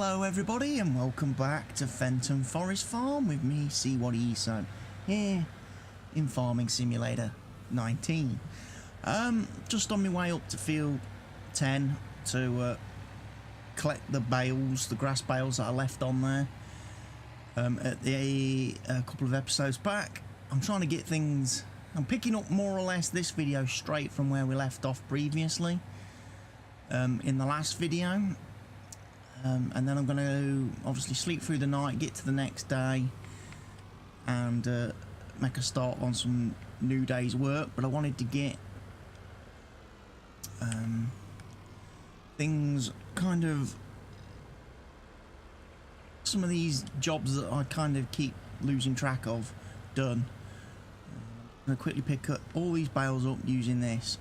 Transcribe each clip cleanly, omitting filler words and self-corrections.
Hello everybody and welcome back to Fenton Forest Farm with me, CWATTYESO, here in Farming Simulator 19. Just on my way up to field 10 to collect the bales, the grass bales that I left on there at a couple of episodes back. I'm trying to get things, I'm picking up more or less this video straight from where we left off previously in the last video. And then I'm going to obviously sleep through the night, get to the next day and make a start on some new day's work. But I wanted to get things kind of, some of these jobs that I kind of keep losing track of done. I'm going to quickly pick up all these bales up using this.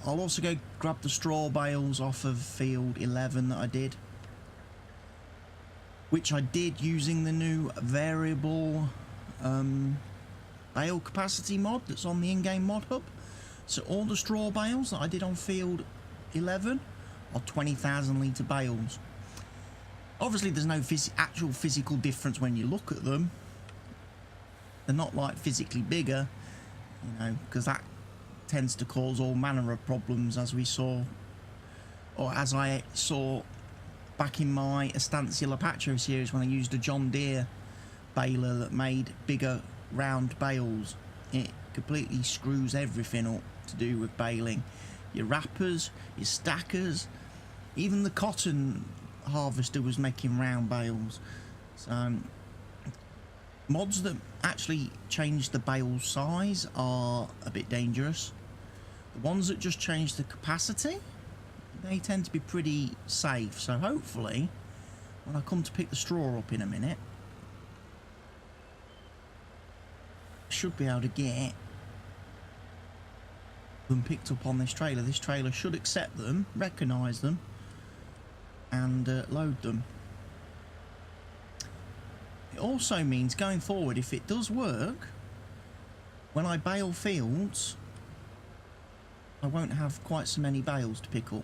I'll also go grab the straw bales off of field 11 that I did, which I did using the new variable bale capacity mod that's on the in-game mod hub. So all the straw bales that I did on field 11 are 20,000 litre bales. Obviously there's no actual physical difference when you look at them. They're not like physically bigger, you know, because that tends to cause all manner of problems, as we saw, or as I saw back in my Estancia Apache series when I used a John Deere baler that made bigger round bales. It completely screws everything up to do with baling. Your wrappers, your stackers, even the cotton harvester was making round bales. So mods that actually change the bale size are a bit dangerous. The ones that just change the capacity, they tend to be pretty safe. So hopefully when I come to pick the straw up in a minute, I should be able to get them picked up on this trailer. This trailer should accept them, recognise them and load them. It also means going forward, if it does work, when I bale fields I won't have quite so many bales to pick up.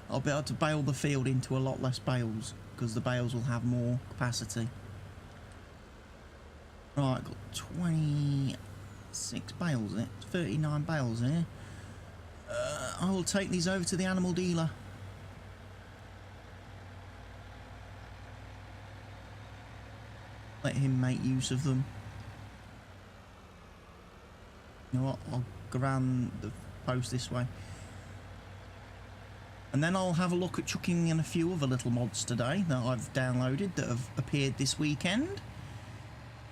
I'll be able to bale the field into a lot less bales because the bales will have more capacity. Right, got 26 bales in it, 39 bales here. I will take these over to the animal dealer. Let him make use of them. You know what, I'll go around the post this way. And then I'll have a look at chucking in a few other little mods today that I've downloaded that have appeared this weekend.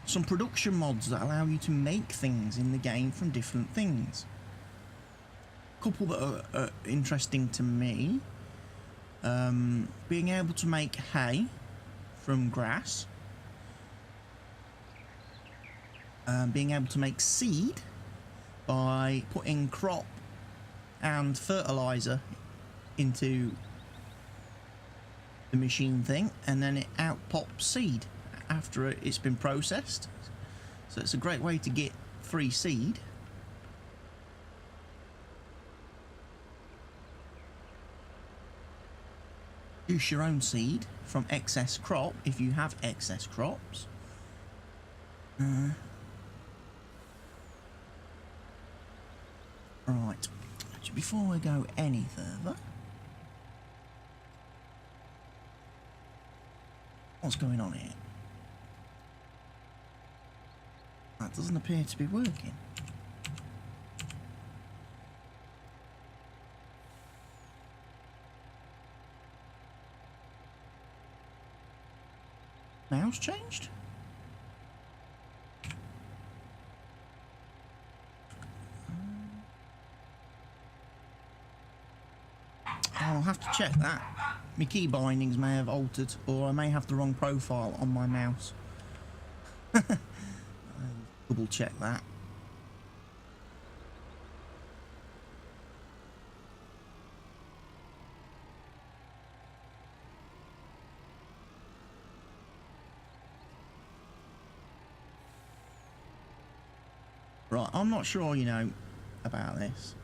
Some production mods that allow you to make things in the game from different things. A couple that are interesting to me. Being able to make hay from grass. Being able to make seed by putting crop and fertilizer into the machine thing, and then it out pops seed after it's been processed. So it's a great way to get free seed. Produce your own seed from excess crop if you have excess crops. Right, before we go any further, what's going on here? That doesn't appear to be working. Mouse changed? I'll have to check that. My key bindings may have altered, or I may have the wrong profile on my mouse. I'll double check that. Right, I'm not sure, you know, about this.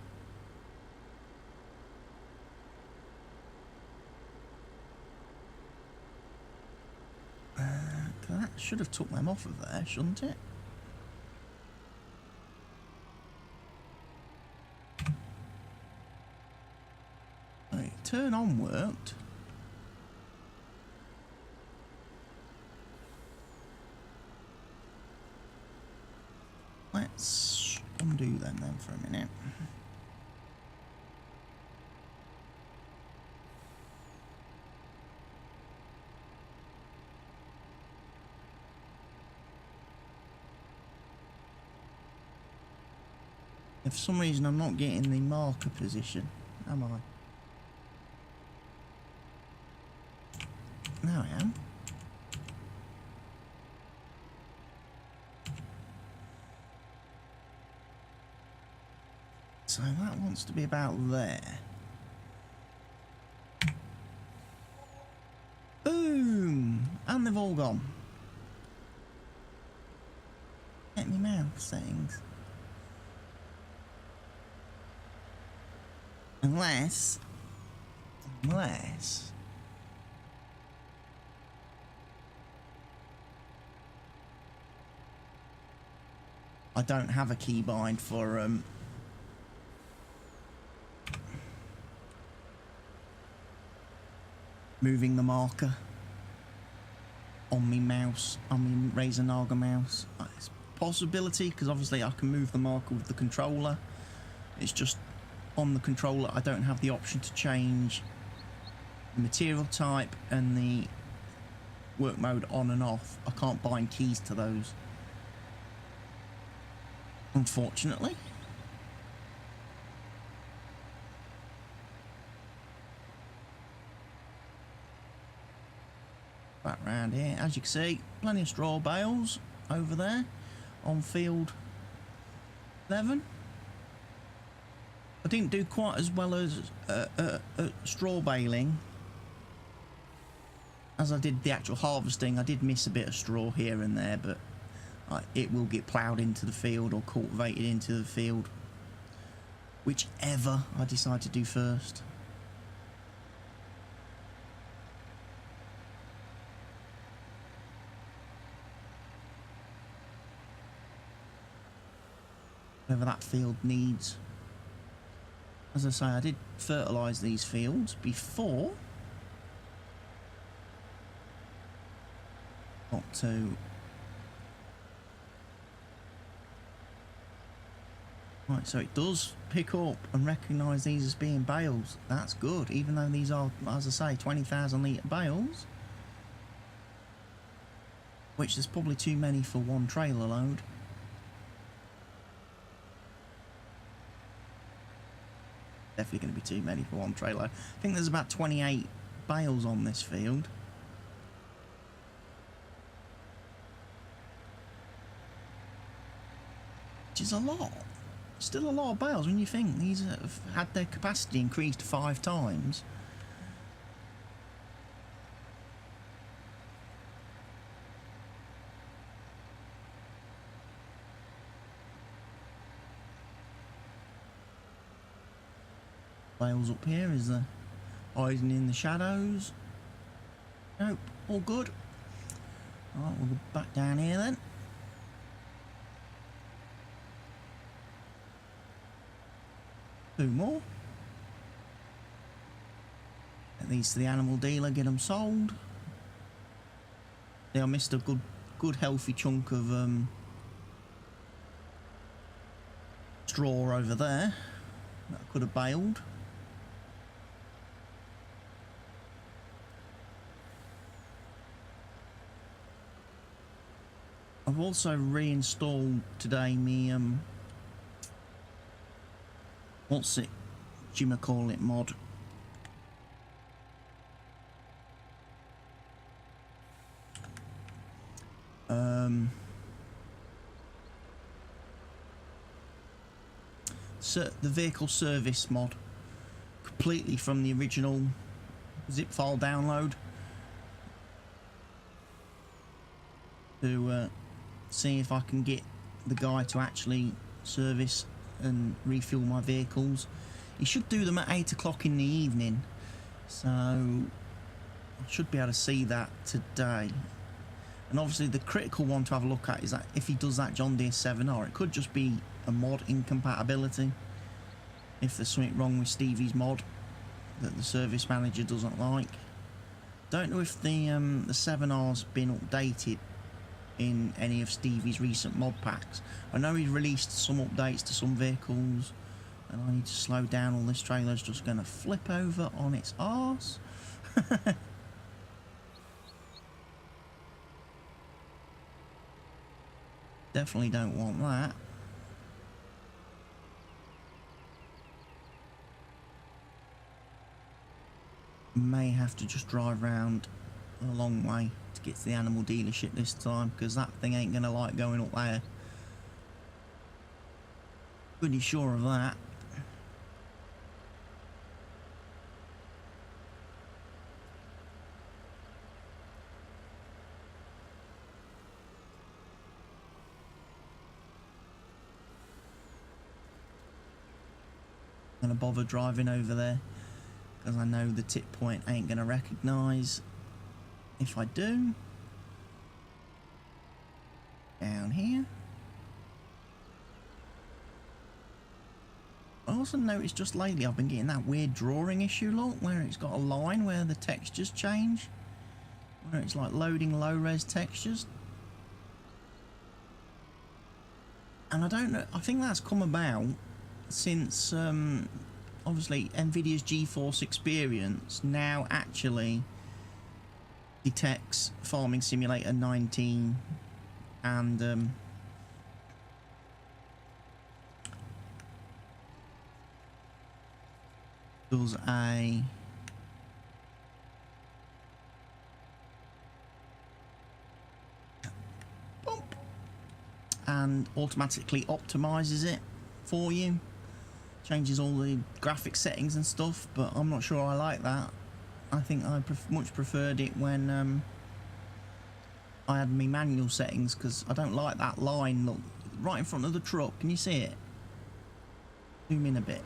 Should have took them off of there, shouldn't it? Right, turn on worked. Let's undo them then for a minute. For some reason I'm not getting the marker position, am I? Now I am. So that wants to be about there. Boom! And they've all gone. Get me mouth settings. Unless I don't have a keybind for moving the marker on me mouse, on me Razer Naga mouse. It's a possibility, because obviously I can move the marker with the controller. It's just on the controller I don't have the option to change the material type and the work mode on and off. I can't bind keys to those, unfortunately. Back round here, as you can see, plenty of straw bales over there on field 11. I didn't do quite as well as straw baling as I did the actual harvesting. I did miss a bit of straw here and there, but it will get ploughed into the field or cultivated into the field, whichever I decide to do first. Whatever that field needs. As I say, I did fertilise these fields before. Got to... Right, so it does pick up and recognise these as being bales. That's good, even though these are, as I say, 20,000 litre bales. Which there's probably too many for one trailer load. Definitely going to be too many for one trailer. I think there's about 28 bales on this field. Which is a lot. Still a lot of bales when you think these have had their capacity increased 5 times. Bales up here, is there? Hiding in the shadows. Nope, all good. Alright, we'll go back down here then. Two more. Get these to the animal dealer, get them sold. Yeah, I missed a good healthy chunk of straw over there that I could have baled. I've also reinstalled today me what's it, call it mod. The vehicle service mod, completely from the original zip file download, to see if I can get the guy to actually service and refuel my vehicles. He should do them at 8 o'clock in the evening, so I should be able to see that today. And obviously the critical one to have a look at is that if he does that John Deere 7R, it could just be a mod incompatibility. If there's something wrong with Stevie's mod that the service manager doesn't like. Don't know if the 7R's been updated in any of Stevie's recent mod packs. I know he's released some updates to some vehicles, and I need to slow down, or this trailer's just going to flip over on its arse. Definitely don't want that. May have to just drive around a long way to get to the animal dealership this time, because that thing ain't gonna like going up there. Pretty sure of that. Gonna bother driving over there because I know the tip point ain't gonna recognise if I do. Down here. I also noticed just lately I've been getting that weird drawing issue, look, where it's got a line where the textures change, where it's like loading low res textures. And I don't know, I think that's come about since obviously Nvidia's GeForce Experience now actually detects Farming Simulator 19 and does a bump and automatically optimizes it for you. Changes all the graphic settings and stuff, but I'm not sure I like that. I think I much preferred it when I had my manual settings, because I don't like that line, look, right in front of the truck. Can you see it? Zoom in a bit.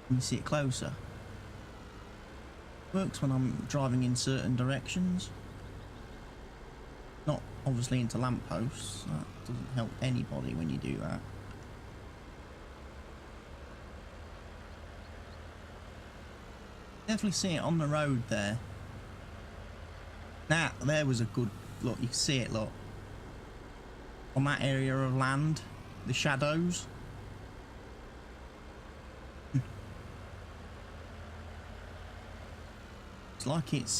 Can you see it closer? Works when I'm driving in certain directions. Not obviously into lampposts. That doesn't help anybody when you do that. Definitely see it on the road there. Now, there was a good look. You can see it, look. On that area of land, the shadows. It's like it's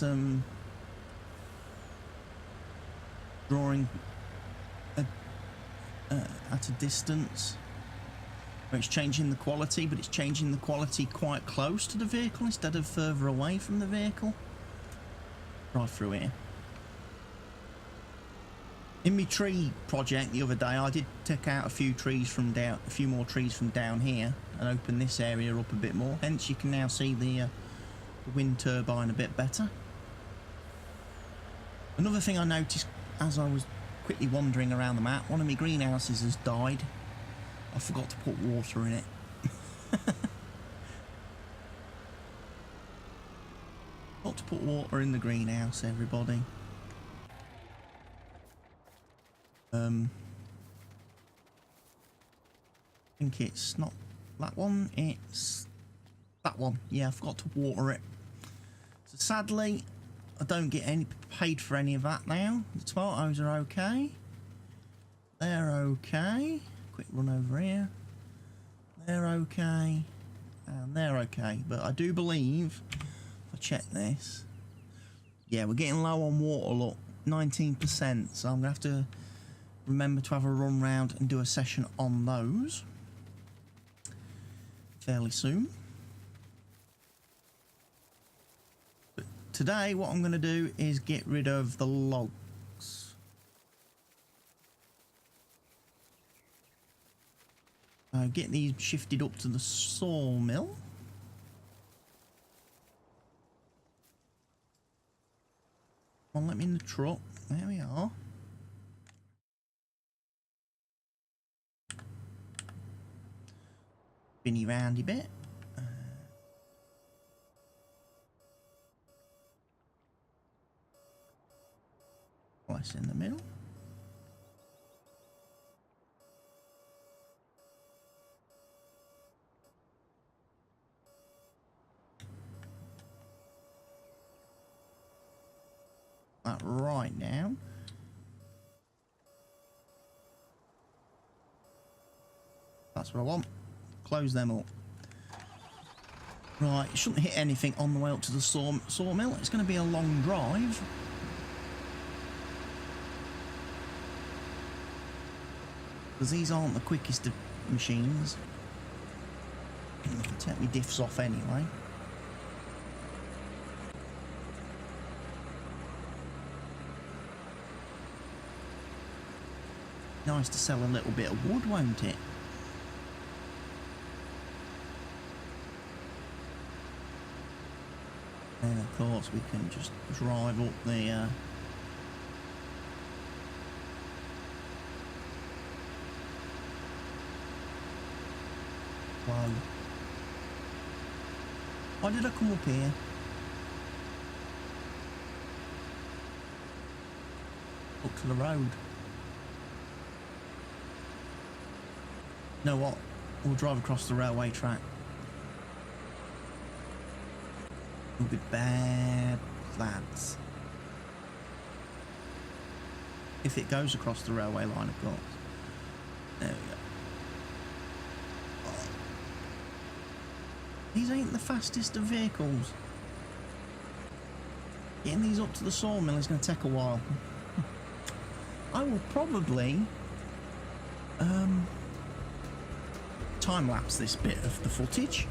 drawing at a distance. Where it's changing the quality, but it's changing the quality quite close to the vehicle instead of further away from the vehicle. Right through here. In my tree project the other day, I did take out a few more trees from down here and open this area up a bit more. Hence, you can now see the wind turbine a bit better. Another thing I noticed as I was quickly wandering around the map, one of my greenhouses has died. I forgot to put water in it. Got to put water in the greenhouse, everybody. I think it's not that one, it's that one. Yeah, I forgot to water it. So sadly, I don't get any paid for any of that now. The tomatoes are okay. They're okay. Quick run over here. They're okay. And they're okay. But I do believe, if I check this, yeah, we're getting low on water, look. 19%. So I'm going to have to remember to have a run round and do a session on those fairly soon. But today, what I'm going to do is get rid of the logs. Get these shifted up to the sawmill. Come on, let me in the truck. There we are. Spinny roundy bit. nice in the middle. That right down. That's what I want. Close them up. Right, shouldn't hit anything on the way up to the sawmill. It's going to be a long drive. Because these aren't the quickest of machines. I can take my diffs off anyway. Nice to sell a little bit of wood, won't it? And of course we can just drive up the whoa. Why did I come up here? Up to the road. You know what? We'll drive across the railway track. We'll be bad lads. If it goes across the railway line, of course. There we go. Oh. These ain't the fastest of vehicles. Getting these up to the sawmill is going to take a while. I will probably time-lapse this bit of the footage.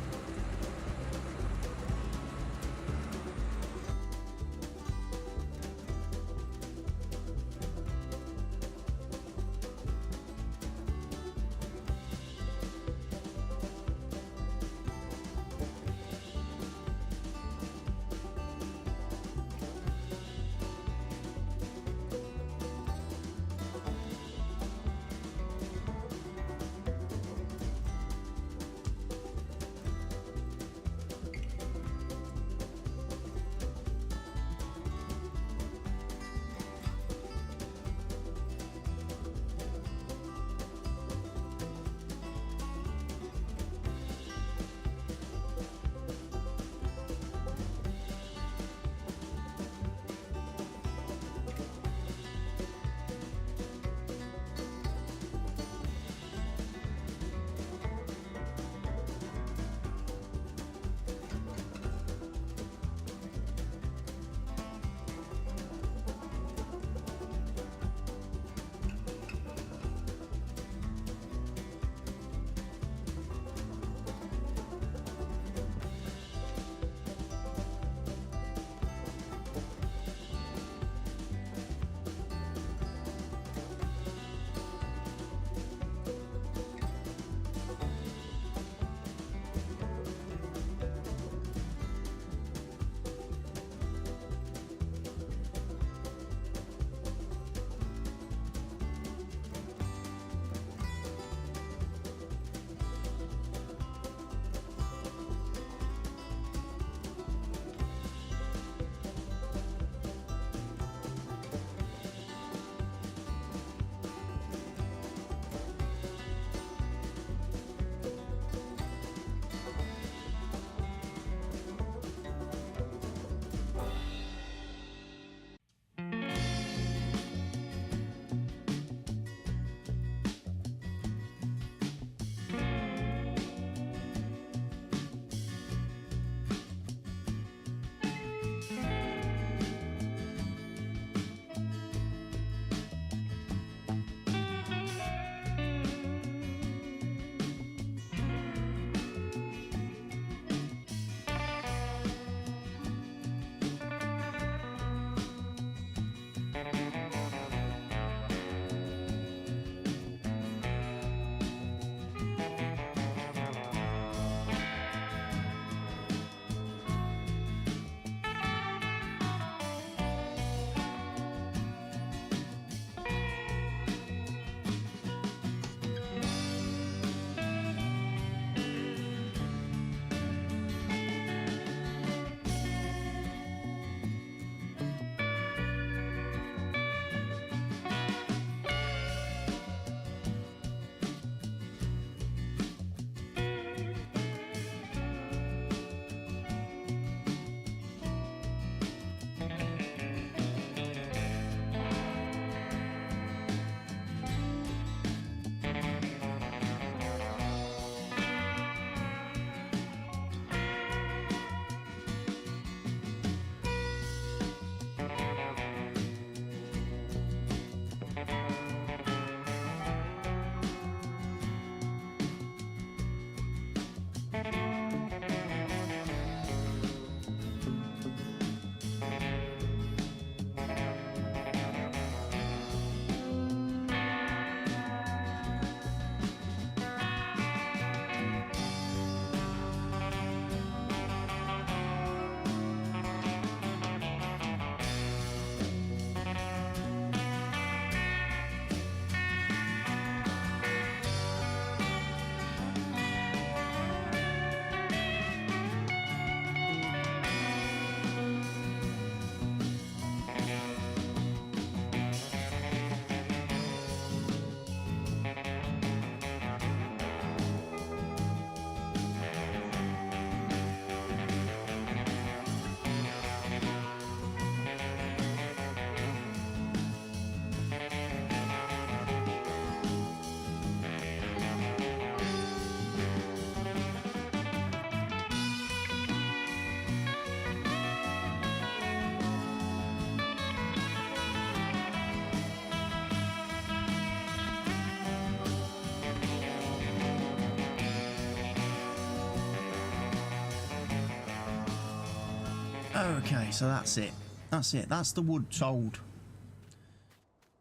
Okay, so that's it. That's it. That's the wood sold.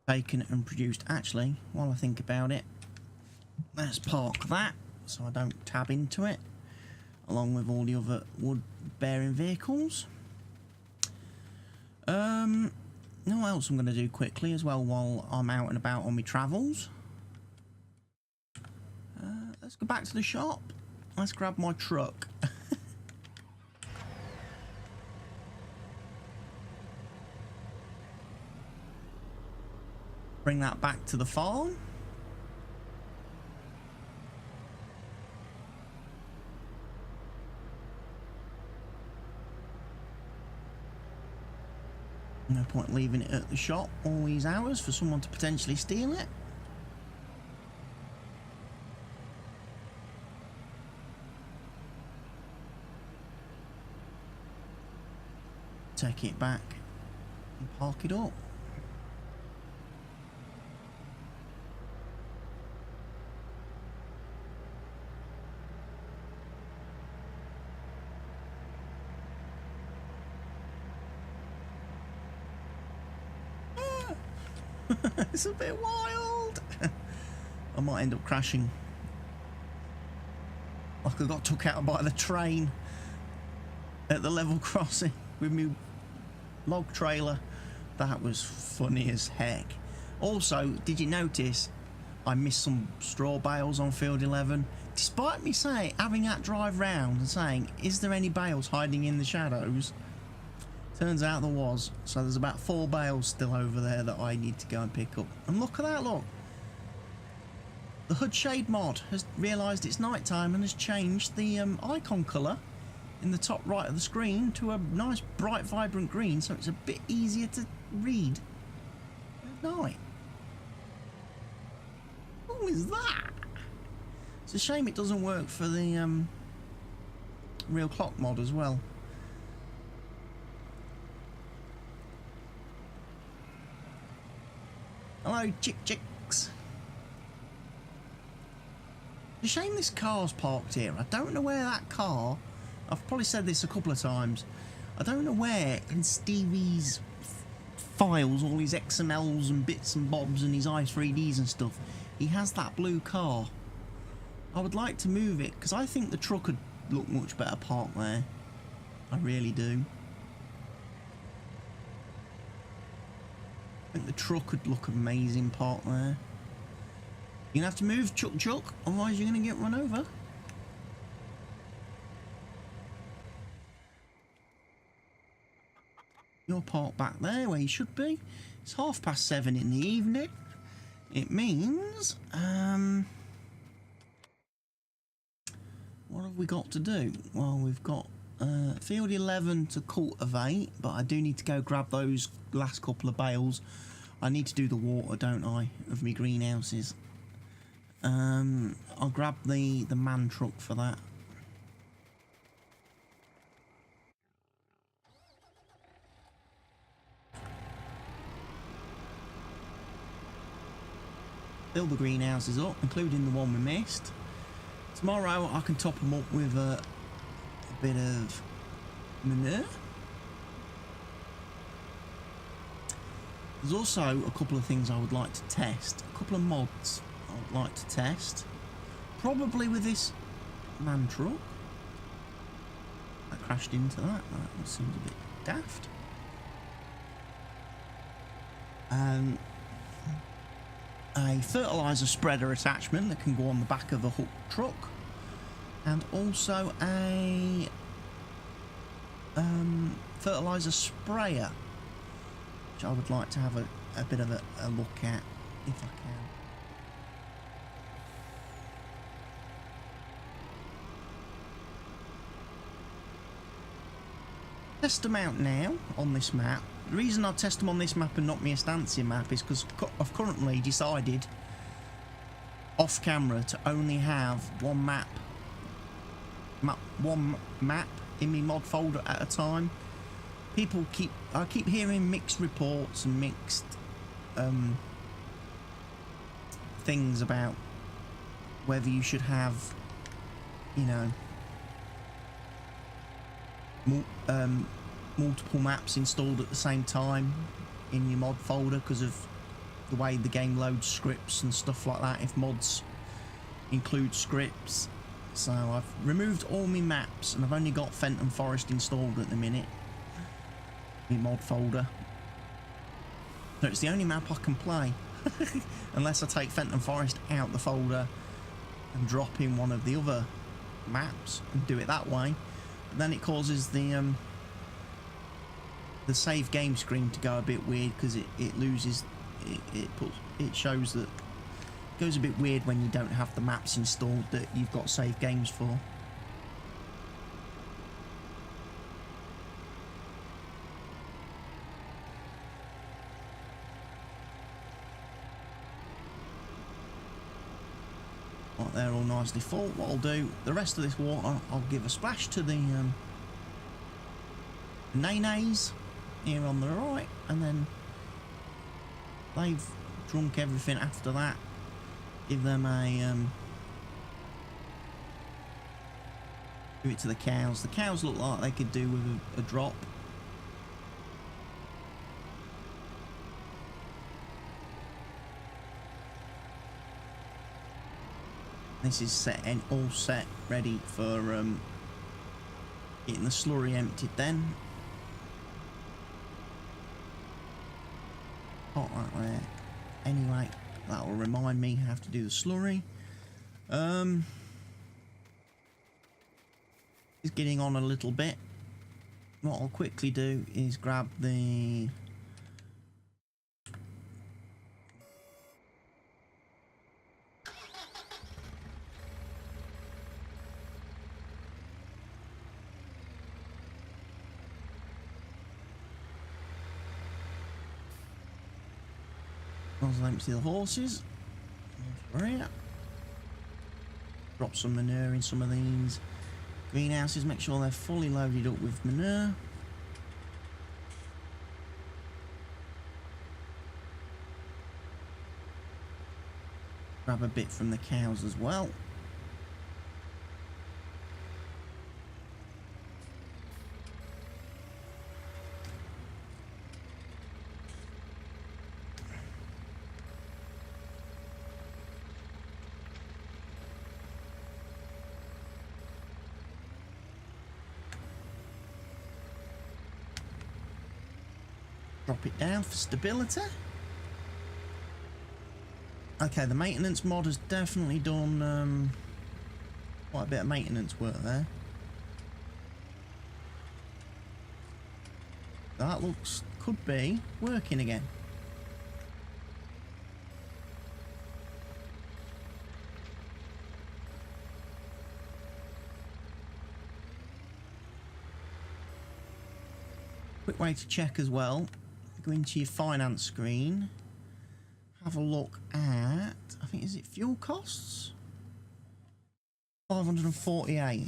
Taken and produced. Actually, while I think about it, let's park that so I don't tab into it, along with all the other wood-bearing vehicles. Know what else I'm going to do quickly as well while I'm out and about on my travels? Let's go back to the shop. Let's grab my truck. Bring that back to the farm. No point leaving it at the shop all these hours for someone to potentially steal it. Take it back and park it up. It's a bit wild. I might end up crashing. Like I got took out by the train at the level crossing with my log trailer. That was funny as heck. Also, did you notice I missed some straw bales on field 11? Despite me having that drive round and saying, is there any bales hiding in the shadows? Turns out there was. So there's about 4 bales still over there that I need to go and pick up. And look at that, look. The hood shade mod has realised it's night time and has changed the icon colour in the top right of the screen to a nice bright vibrant green, so it's a bit easier to read at night. What is that? It's a shame it doesn't work for the real clock mod as well. Hello, chicks. It's a shame this car's parked here. I don't know where that car... I've probably said this a couple of times. I don't know where in Stevie's files, all his XMLs and bits and bobs and his i3Ds and stuff, he has that blue car. I would like to move it, because I think the truck would look much better parked there. I really do. I think the truck would look amazing parked there. You're going to have to move, Chuck, otherwise you're going to get run over. You're parked back there where you should be. It's 7:30 in the evening. It means... what have we got to do? Well, we've got field 11 to cultivate, but I do need to go grab those last couple of bales. I need to do the water, don't I, of my greenhouses. I'll grab the man truck for that. Fill the greenhouses up, including the one we missed. Tomorrow I can top them up with a bit of manure. There's also a couple of things I would like to test. A couple of mods I would like to test. Probably with this man truck. I crashed into that. That seems a bit daft. A fertiliser spreader attachment that can go on the back of a hook truck, and also a fertiliser sprayer, which I would like to have a bit of a look at if I can. Test them out now on this map. The reason I test them on this map and not my Estancia map is because I've currently decided off camera to only have one map in my mod folder at a time. I keep hearing mixed reports and mixed things about whether you should have, you know, multiple maps installed at the same time in your mod folder because of the way the game loads scripts and stuff like that, if mods include scripts. So I've removed all my maps and I've only got Fenton Forest installed at the minute, my mod folder. So it's the only map I can play unless I take Fenton Forest out the folder and drop in one of the other maps and do it that way. But then it causes the save game screen to go a bit weird because it loses, it shows that, it goes a bit weird when you don't have the maps installed that you've got save games for. Right, they're all nicely full. What I'll do, the rest of this water, I'll give a splash to the nays here on the right, and then they've drunk everything after that. Give them a give it to the cows. The cows look like they could do with a drop. This is set and all set, ready for getting the slurry emptied then. Pot that there. Anyway, that will remind me I have to do the slurry. It's getting on a little bit. What I'll quickly do is grab the I'll empty the horses. Drop some manure in some of these greenhouses. Make sure they're fully loaded up with manure. Grab a bit from the cows as well. Drop it down for stability. Okay, the maintenance mod has definitely done quite a bit of maintenance work there. That looks, could be working again. Quick way to check as well. Go into your finance screen, have a look at, I think, is it fuel costs? 548.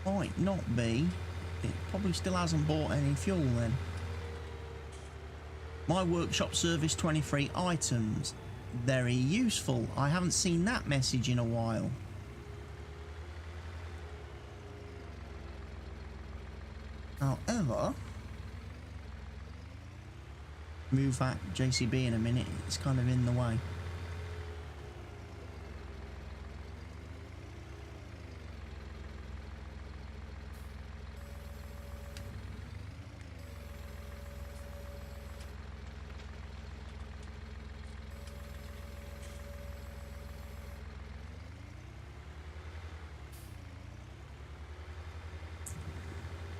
Might not be. It probably still hasn't bought any fuel then. My workshop service 23 items. Very useful. I haven't seen that message in a while. However, move that JCB in a minute, it's kind of in the way.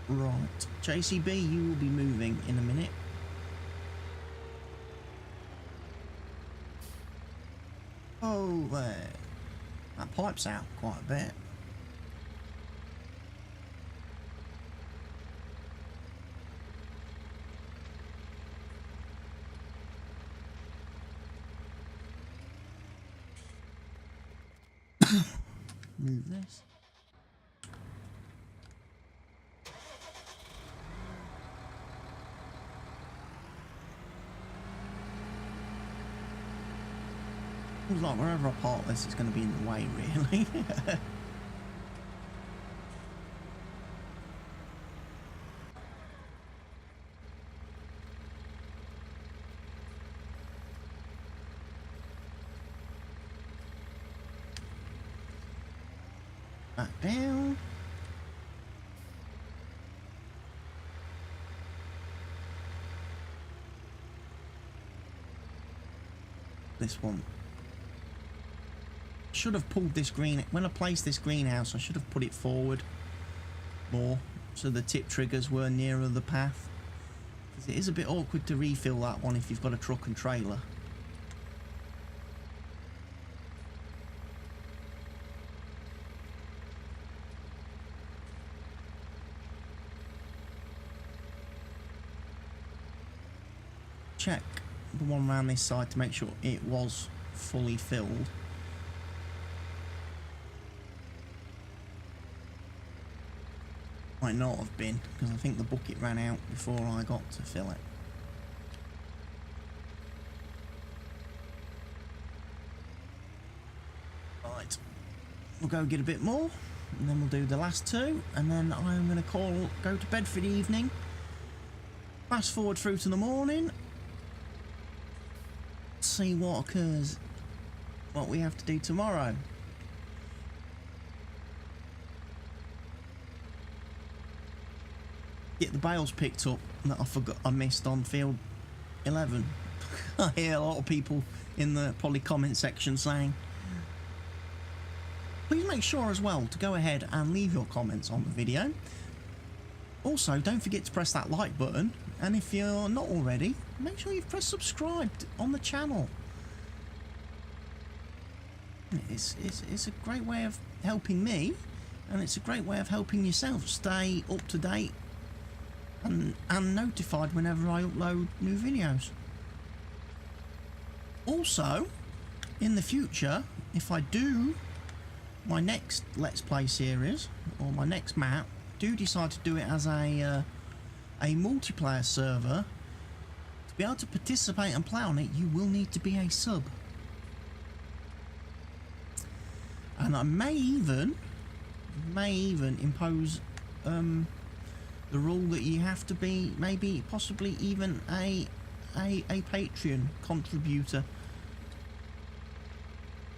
Right, JCB, you will be moving in a minute. Oh, there. That pipe's out quite a bit. Move this. Seems like wherever I park this, it's going to be in the way, really. Back down. This one. Should have pulled this green when I placed this greenhouse. I should have put it forward more so the tip triggers were nearer the path, because it is a bit awkward to refill that one if you've got a truck and trailer. Check the one around this side to make sure it was fully filled. Might not have been, because I think the bucket ran out before I got to fill it. Right, we'll go get a bit more, and then we'll do the last two, and then I'm going to go to bed for the evening. Fast forward through to the morning. See what occurs, what we have to do tomorrow. Get the bales picked up that I missed on field 11. I hear a lot of people in the probably comment section saying, please make sure as well to go ahead and leave your comments on the video. Also, don't forget to press that like button, and if you're not already, make sure you've pressed subscribe on the channel. It's a great way of helping me, and it's a great way of helping yourself stay up to date and notified whenever I upload new videos. Also, in the future, if I do my next Let's Play series or my next map, do decide to do it as a multiplayer server, to be able to participate and play on it, you will need to be a sub. And I may even impose the rule that you have to be possibly even a Patreon contributor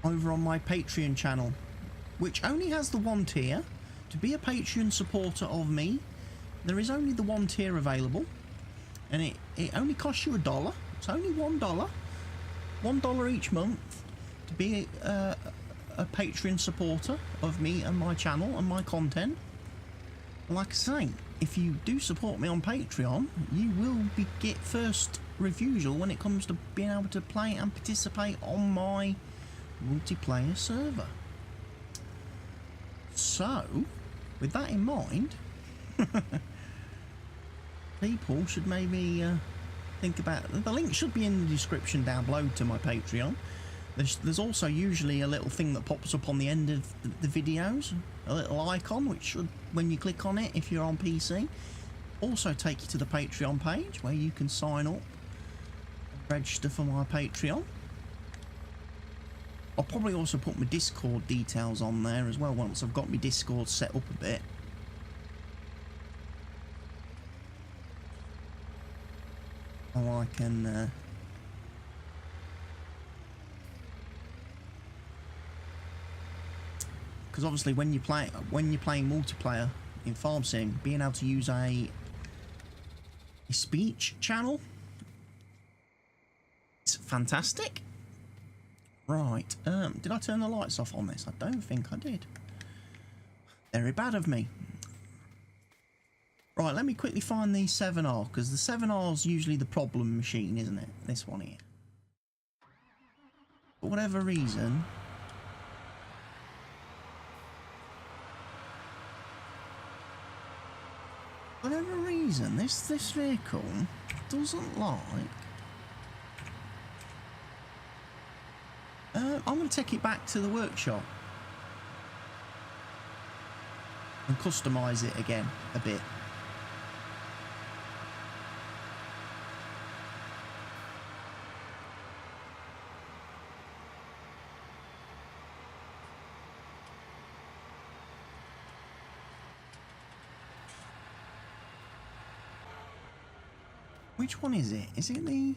over on my Patreon channel, which only has the one tier. To be a Patreon supporter of me, there is only the one tier available, and it only costs you $1. It's only $1 each month to be a Patreon supporter of me and my channel and my content. Like I say, if you do support me on Patreon, you will get first refusal when it comes to being able to play and participate on my multiplayer server. So, with that in mind, people should maybe think about the link should be in the description down below to my Patreon. There's also usually a little thing that pops up on the end of the videos, a little icon which should, when you click on it if you're on PC, also take you to the Patreon page where you can sign up and register for my Patreon. I'll probably also put my Discord details on there as well once I've got my Discord set up a bit. So I can because obviously when you're playing multiplayer in Farm Sim, being able to use a speech channel, it's fantastic. Right, did I turn the lights off on this? I don't think I did. Very bad of me. Right, let me quickly find the 7R, because the 7R is usually the problem machine, isn't it? This one here. For whatever reason, this vehicle doesn't like. I'm going to take it back to the workshop and customise it again a bit. Which one is it? Is it the...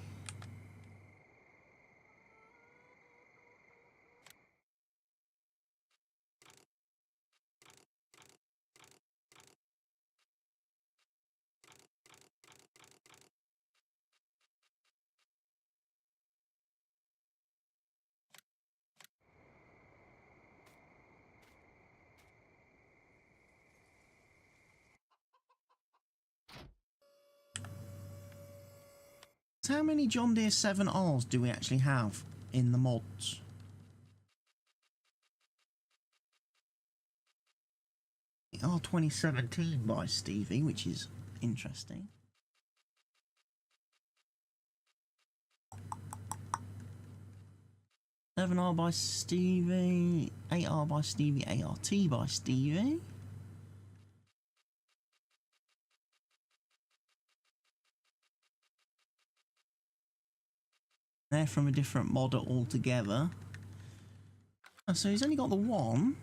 How many John Deere 7Rs do we actually have in the mods? They are 2017 by Stevie, which is interesting. R by Stevie, 8R by Stevie, ART by Stevie. They're from a different modder altogether. Oh, so he's only got the one.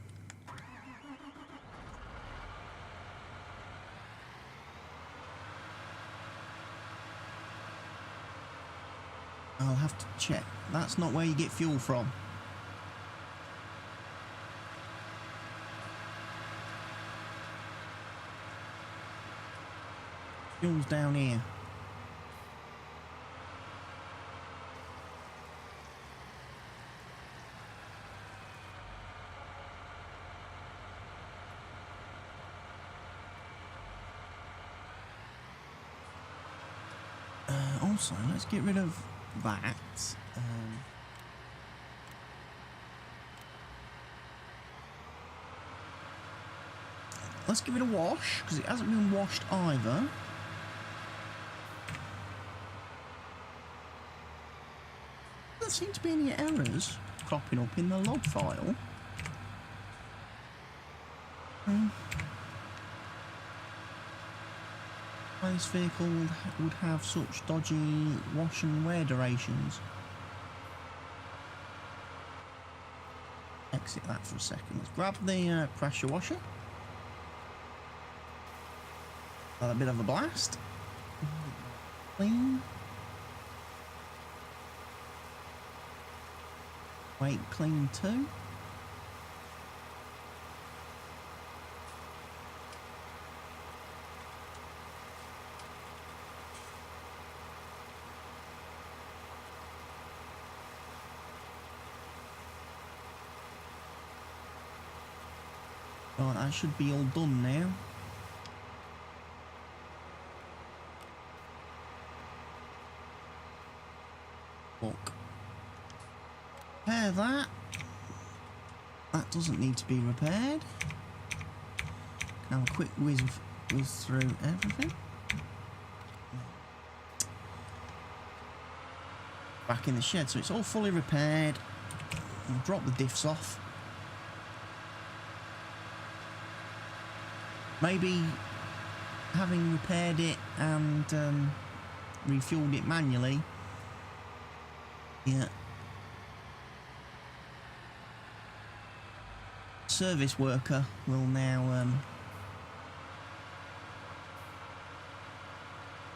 I'll have to check. That's not where you get fuel from. Fuel's down here. Also, let's get rid of that. Let's give it a wash, because it hasn't been washed either. There seem to be any errors cropping up in the log file. Why this vehicle would have such dodgy wash and wear durations. Exit that for a second. Let's grab the pressure washer. Got a bit of a blast. Clean. Weight clean too. Right, that should be all done now. Look. Repair that. That doesn't need to be repaired. Can have a quick whiz through everything. Back in the shed, so it's all fully repaired. I'll drop the diffs off. Maybe having repaired it and refueled it manually, yeah. Service worker will now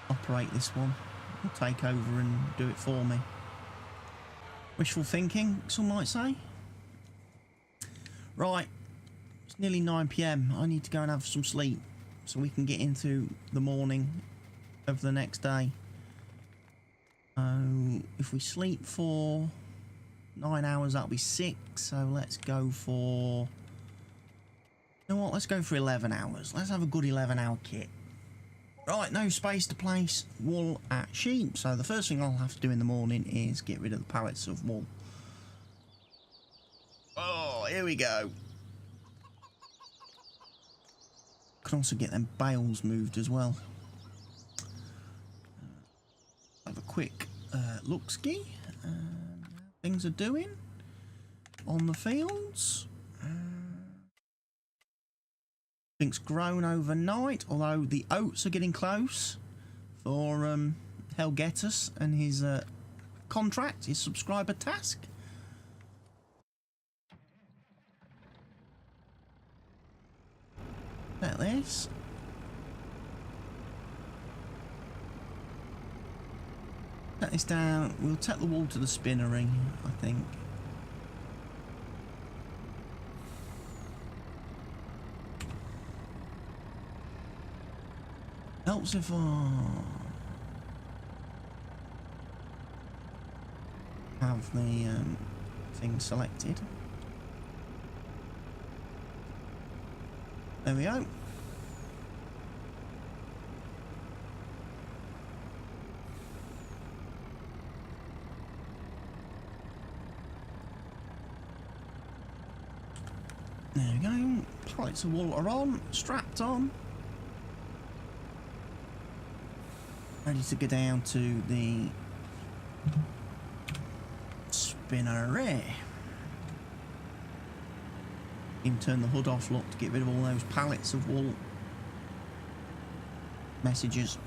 operate this one. He'll take over and do it for me. Wishful thinking, some might say. Right. Nearly 9 PM. I need to go and have some sleep so we can get into the morning of the next day. If we sleep for 9 hours, that'll be 6. So let's go for... You know what? Let's go for 11 hours. Let's have a good 11-hour kit. Right, no space to place wool at sheep. So the first thing I'll have to do in the morning is get rid of the pallets of wool. Oh, here we go. Can also get them bales moved as well. Have a quick look-ski. Things are doing on the fields. Things grown overnight, although the oats are getting close for Helgetus and his contract, his subscriber task. Like this. Set this down. We'll take the wool to the spinnery, I think. Helps if I have the thing selected. There we go. There we go. Pallets of wool are on, strapped on. Ready to go down to the spinnery. Even turn the hood off, look, to get rid of all those pallets of wool. Messages.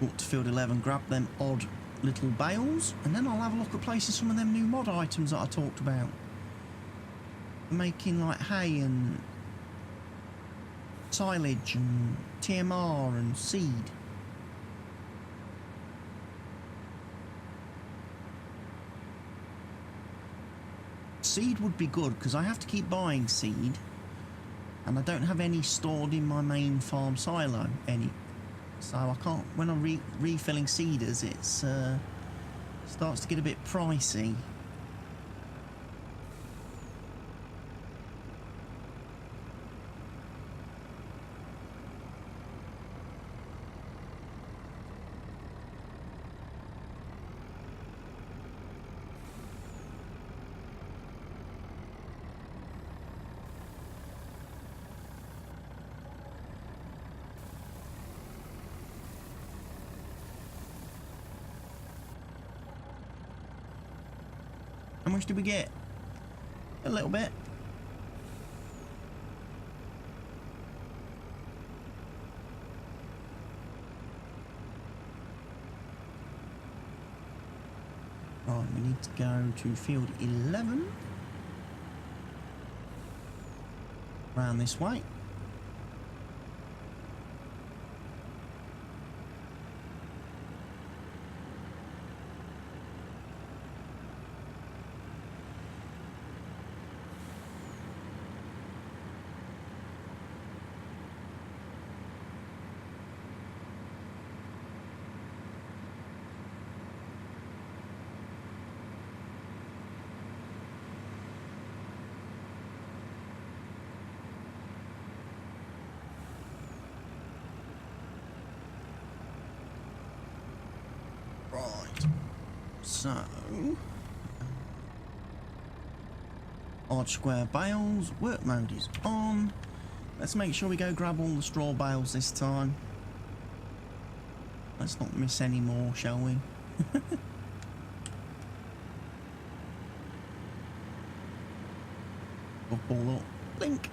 Walk to field 11, grab them odd little bales, and then I'll have a look at placing some of them new mod items that I talked about. Making like hay and silage and TMR and seed. Seed would be good because I have to keep buying seed and I don't have any stored in my main farm silo any, so I can't, when I'm refilling seeders, it's starts to get a bit pricey. How much did we get? A little bit. Right, we need to go to field 11. Round this way. So, odd square bales, work mode is on. Let's make sure we go grab all the straw bales this time. Let's not miss any more, shall we? Up all up, blink.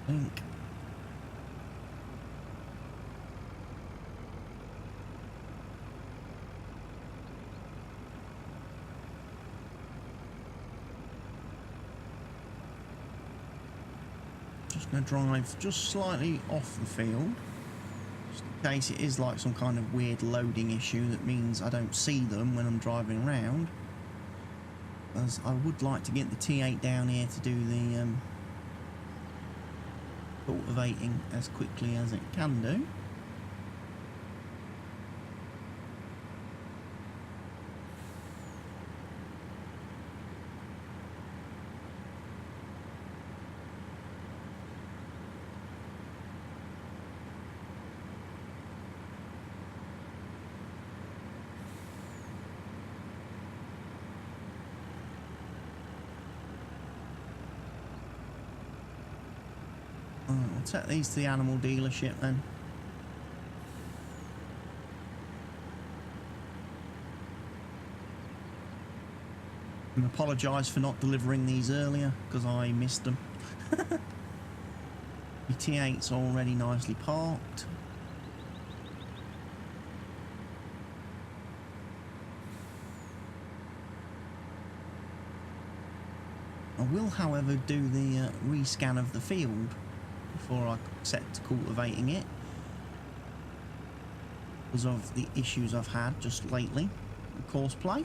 Blink. Just going to drive just slightly off the field, just in case it is like some kind of weird loading issue that means I don't see them when I'm driving around, as I would like to get the T8 down here to do the cultivating as quickly as it can do. We'll take these to the animal dealership then. And apologise for not delivering these earlier because I missed them. The T8's already nicely parked. I will, however, do the rescan of the field before I set to cultivating it, because of the issues I've had just lately with course play.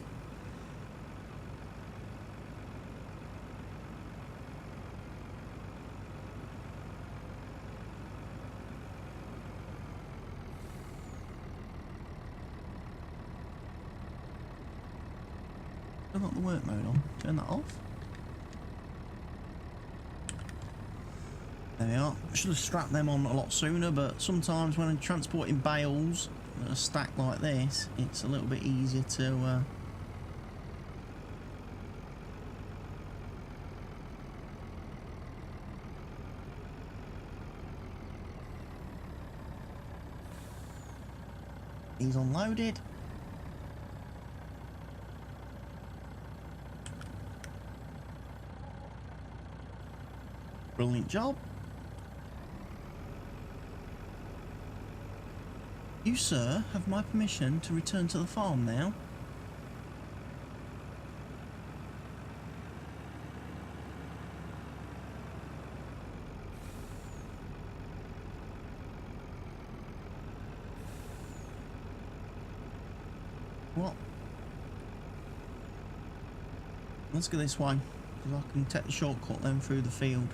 I've got the work mode on. Turn that off. There we are. I should have strapped them on a lot sooner, but sometimes when I'm transporting bales that are stacked like this, it's a little bit easier to He's unloaded. Brilliant job. You, sir, have my permission to return to the farm now. What? Let's go this way, because I can take the shortcut then through the field.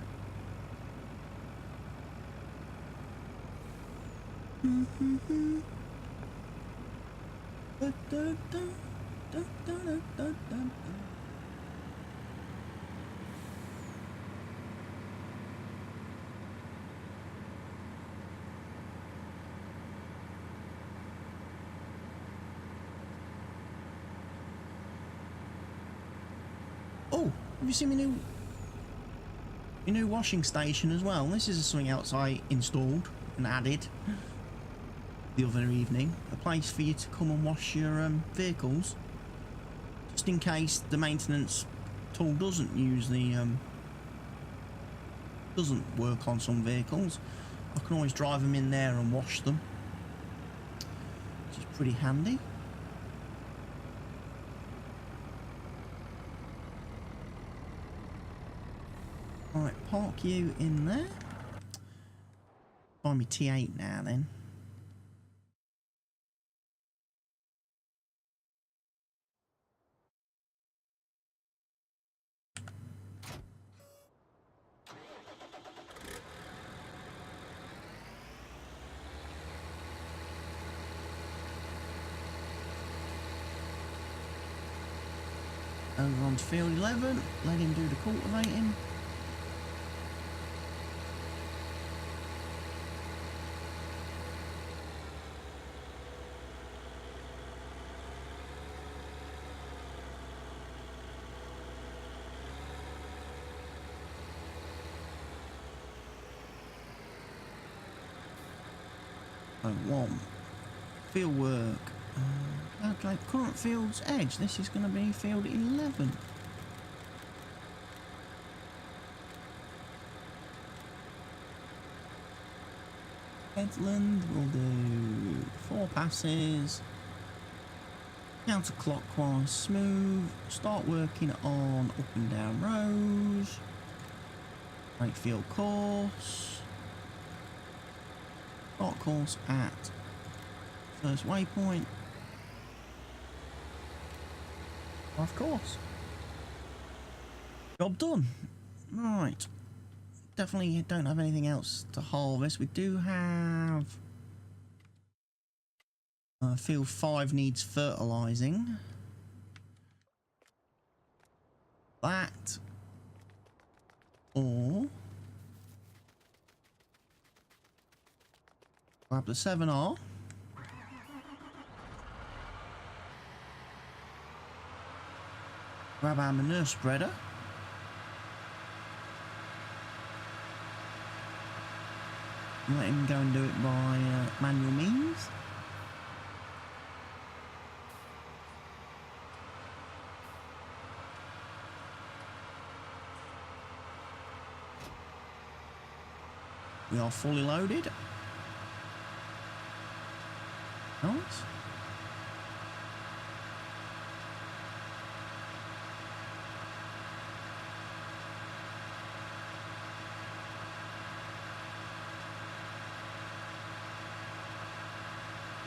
Oh, have you seen my new washing station as well? This is something else I installed and added the other evening. A place for you to come and wash your vehicles, just in case the maintenance tool doesn't use the doesn't work on some vehicles. I can always drive them in there and wash them, which is pretty handy. Right, park you in there. Find me T8 now then. Over on to field 11, let him do the cultivating. One field work. Calculate current field's edge. This is going to be field 11. Headland will do 4 passes. Counterclockwise smooth. Start working on up and down rows. Make field course. Start course at first waypoint. Of course. Job done. Right. Definitely don't have anything else to harvest. We do have field 5 needs fertilizing. That or grab the 7R. Grab our manure spreader. Let him go and do it by manual means. We are fully loaded. Nice.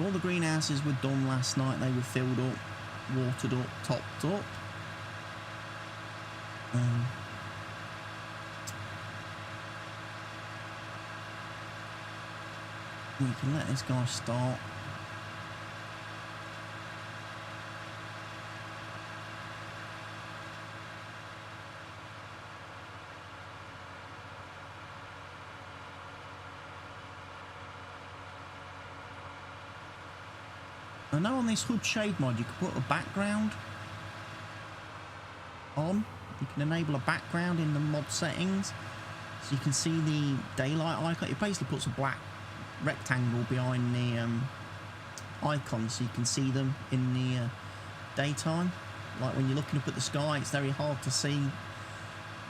All the greenhouses were done last night. They were filled up, watered up, topped up. We can let this guy start. I know on this hood shade mod you can put a background on. You can enable a background in the mod settings so you can see the daylight icon. It basically puts a black rectangle behind the icons so you can see them in the daytime. Like when you're looking up at the sky, it's very hard to see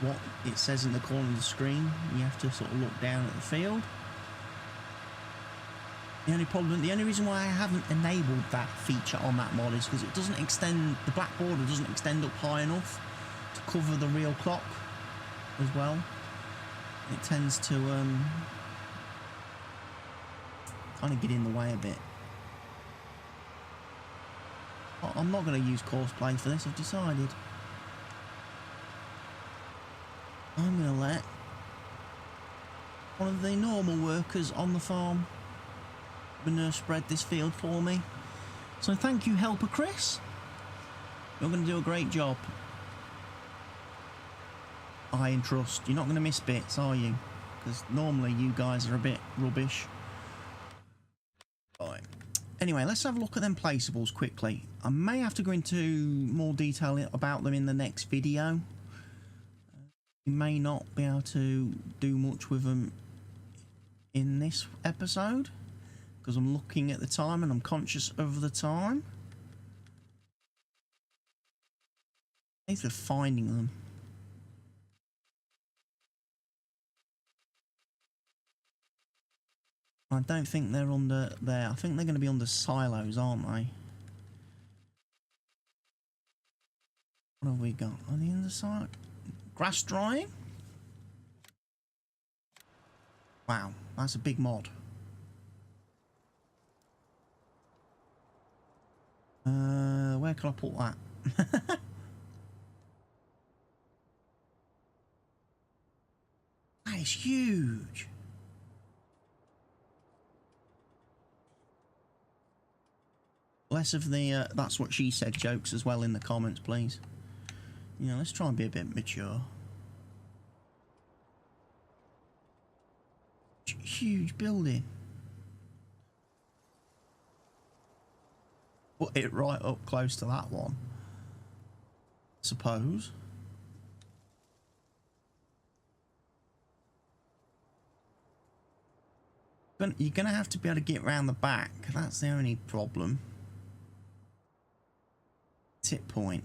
what it says in the corner of the screen. You have to sort of look down at the field. The only reason why I haven't enabled that feature on that mod is because it doesn't extend, the black border doesn't extend up high enough to cover the real clock as well. It tends to kind of get in the way a bit. I'm not going to use course play for this, I've decided. I'm going to let one of the normal workers on the farm manure spread this field for me. So thank you, helper Chris. You're going to do a great job. I entrust. You're not going to miss bits, are you? Because normally you guys are a bit rubbish. Right. Anyway, let's have a look at them placeables quickly. I may have to go into more detail about them in the next video. You may not be able to do much with them in this episode, because I'm looking at the time and I'm conscious of the time. Thanks for finding them. I don't think they're under there. I think they're going to be under silos, aren't they? What have we got? On the other side? Grass drying? Wow, that's a big mod. Where can I put that? That is huge. Less of the that's what she said jokes as well in the comments, please. You know, let's try and be a bit mature. Huge building. Put it right up close to that one, suppose. But you're going to have to be able to get around the back. That's the only problem. Tip point.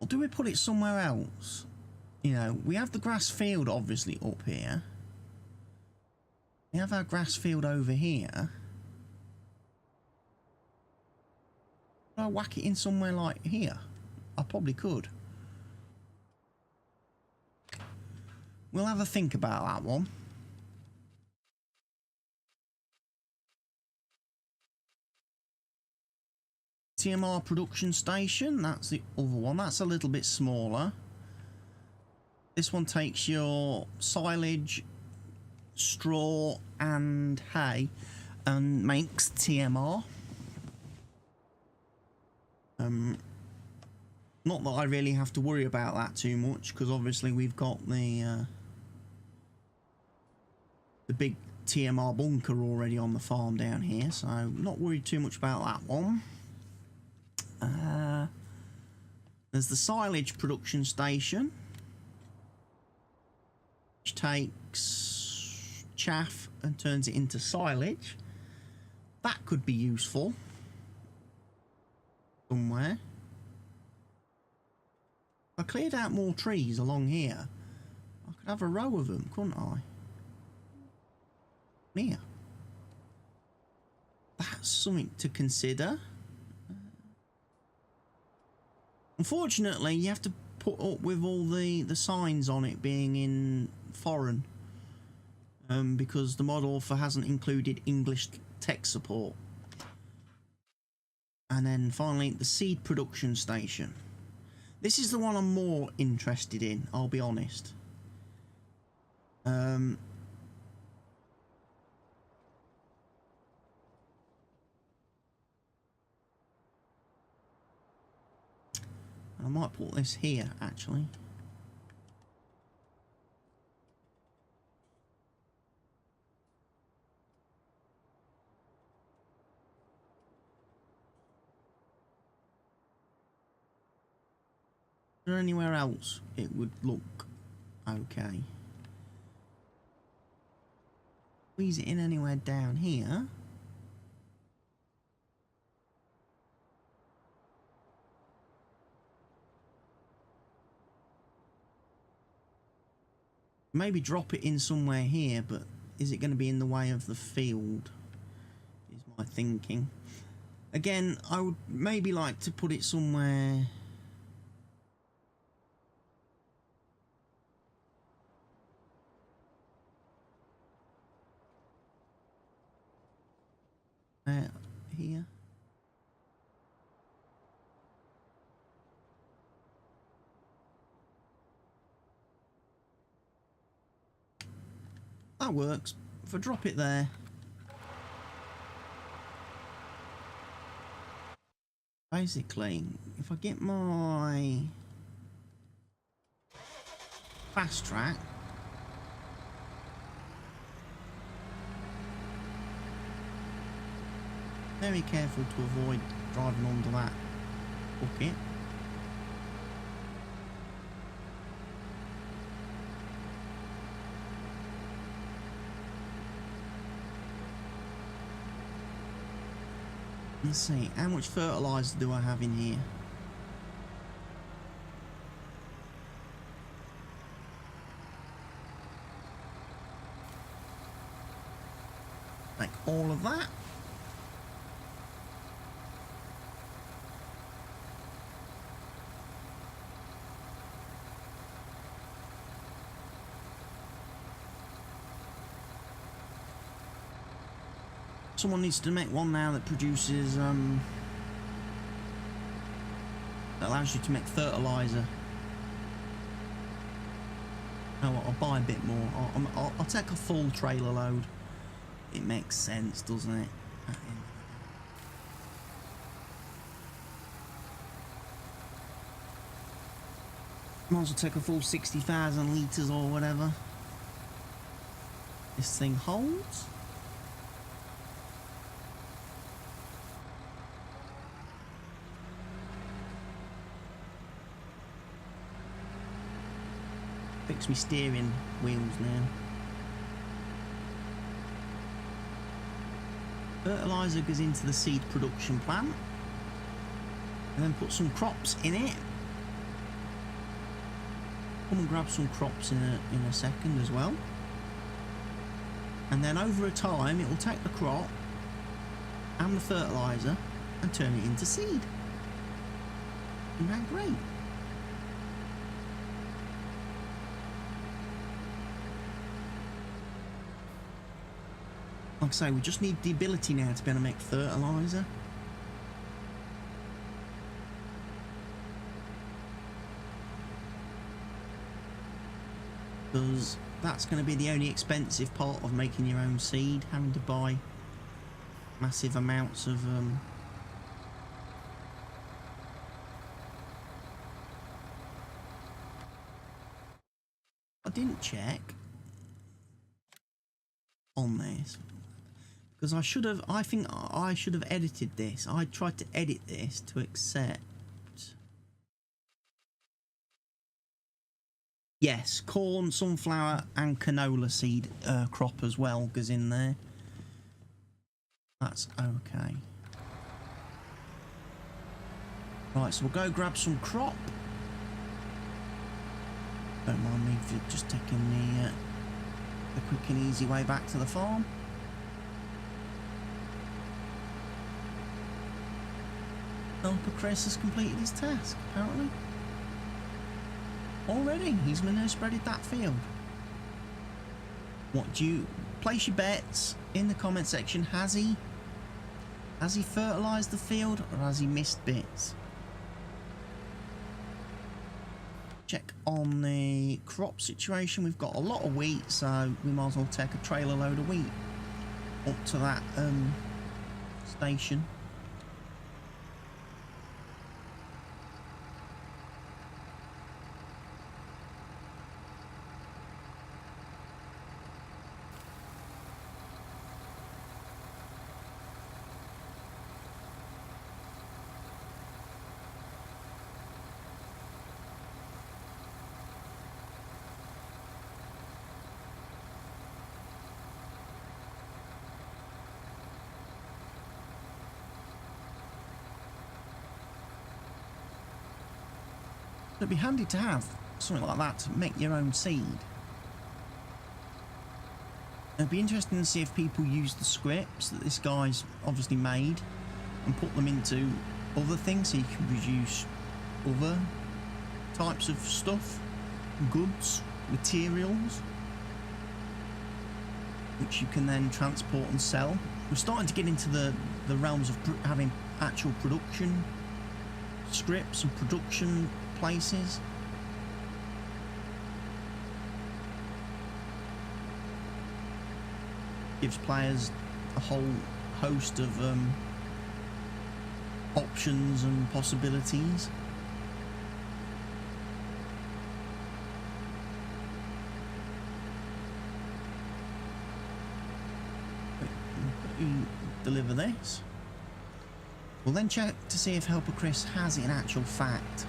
Or do we put it somewhere else? You know, we have the grass field obviously up here. We have our grass field over here. Could I whack it in somewhere like here? I probably could. We'll have a think about that one. TMR production station, that's the other one. That's a little bit smaller. This one takes your silage, straw and hay and makes TMR. Not that I really have to worry about that too much, because obviously we've got the big TMR bunker already on the farm down here, so I'm not worried too much about that one. There's the silage production station, which takes chaff and turns it into silage. That could be useful somewhere. If I cleared out more trees along here, I could have a row of them, couldn't I? Here. That's something to consider. Unfortunately, you have to put up with all the signs on it being in foreign, because the mod author hasn't included English text support. And then finally, the seed production station. This is the one I'm more interested in, I'll be honest. I might put this here, actually. Is there anywhere else it would look okay? Squeeze it in anywhere down here. Maybe drop it in somewhere here, but is it going to be in the way of the field? Is my thinking. Again, I would maybe like to put it somewhere. Here. That works. If I drop it there. Basically, if I get my fast track. Very careful to avoid driving under that bucket. Let's see, how much fertilizer do I have in here? Like all of that. Someone needs to make one now that produces, that allows you to make fertilizer. You know what, I'll buy a bit more. I'll take a full trailer load. It makes sense, doesn't it? Might as well take a full 60,000 litres or whatever this thing holds. Fix me steering wheels now. Fertilizer goes into the seed production plant, and then put some crops in it. Come and grab some crops in a second as well. And then over a time, it will take the crop and the fertilizer and turn it into seed. Isn't that great? Like I say, we just need the ability now to be able to make fertilizer. Because that's going to be the only expensive part of making your own seed, having to buy massive amounts of I didn't check on this. Because I think I should have edited this. I tried to edit this to accept. Yes, corn, sunflower and canola seed crop as well goes in there. That's okay. Right, so we'll go grab some crop. Don't mind me for just taking the quick and easy way back to the farm. Helper Chris has completed his task, apparently. Already, he's manure spreaded that field. What do you... Place your bets in the comment section. Has he fertilised the field, or has he missed bits? Check on the crop situation. We've got a lot of wheat, so we might as well take a trailer load of wheat up to that station. It'd be handy to have something like that to make your own seed. It'd be interesting to see if people use the scripts that this guy's obviously made and put them into other things, so you can produce other types of stuff, goods, materials, which you can then transport and sell. We're starting to get into the realms of having actual production scripts and production places. Gives players a whole host of options and possibilities. Deliver this. We'll then check to see if Helper Chris has in actual fact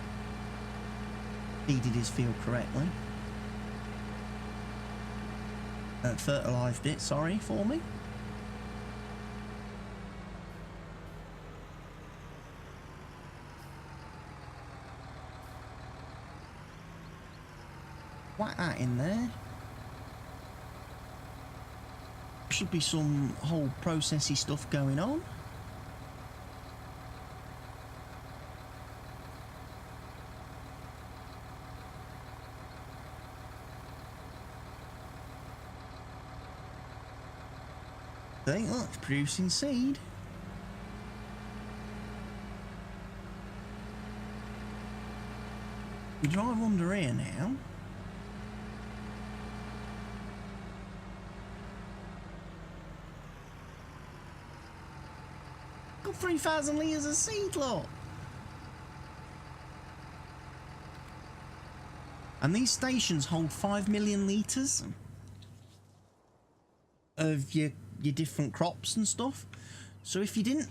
feeded his field correctly. Fertilised it, sorry, for me. Whack that in there. Should be some whole processy stuff going on. Look, it's producing seed. We drive under here now. Got 3,000 litres of seed, lot. And these stations hold 5 million litres of your different crops and stuff. So if you didn't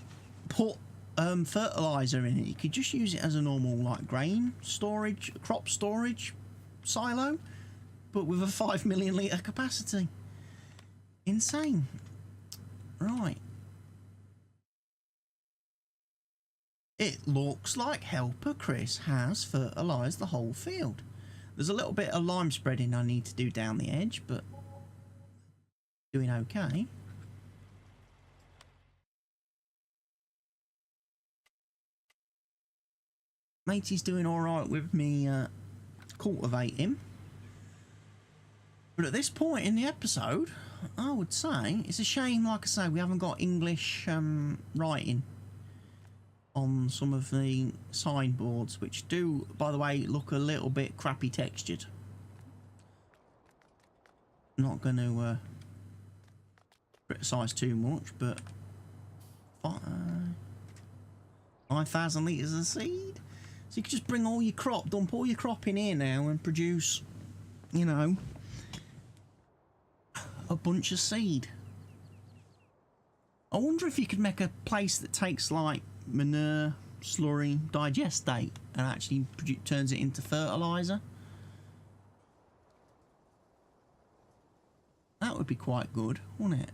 put fertilizer in it, you could just use it as a normal like grain storage, crop storage silo, but with a 5 million litre capacity. Insane. Right. It looks like Helper Chris has fertilised the whole field. There's a little bit of lime spreading I need to do down the edge, but doing okay. Matey's doing alright with me cultivating. But at this point in the episode, I would say it's a shame, like I say, we haven't got English writing on some of the signboards, which do, by the way, look a little bit crappy textured. Not going to criticise too much, but 5,000 litres of seed. So you can just bring all your crop, dump all your crop in here now and produce, you know, a bunch of seed. I wonder if you could make a place that takes like manure, slurry, digestate and actually turns it into fertiliser. That would be quite good, wouldn't it?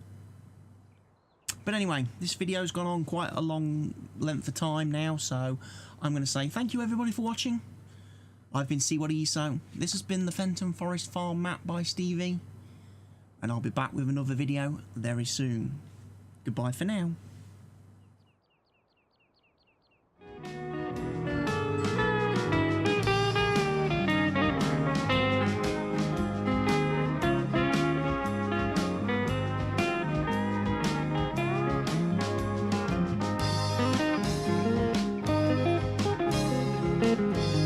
But anyway, this video's gone on quite a long length of time now, so I'm going to say thank you everybody for watching. I've been CWATTYESO. This has been the Fenton Forest Farm map by Stevie, and I'll be back with another video very soon. Goodbye for now. bye.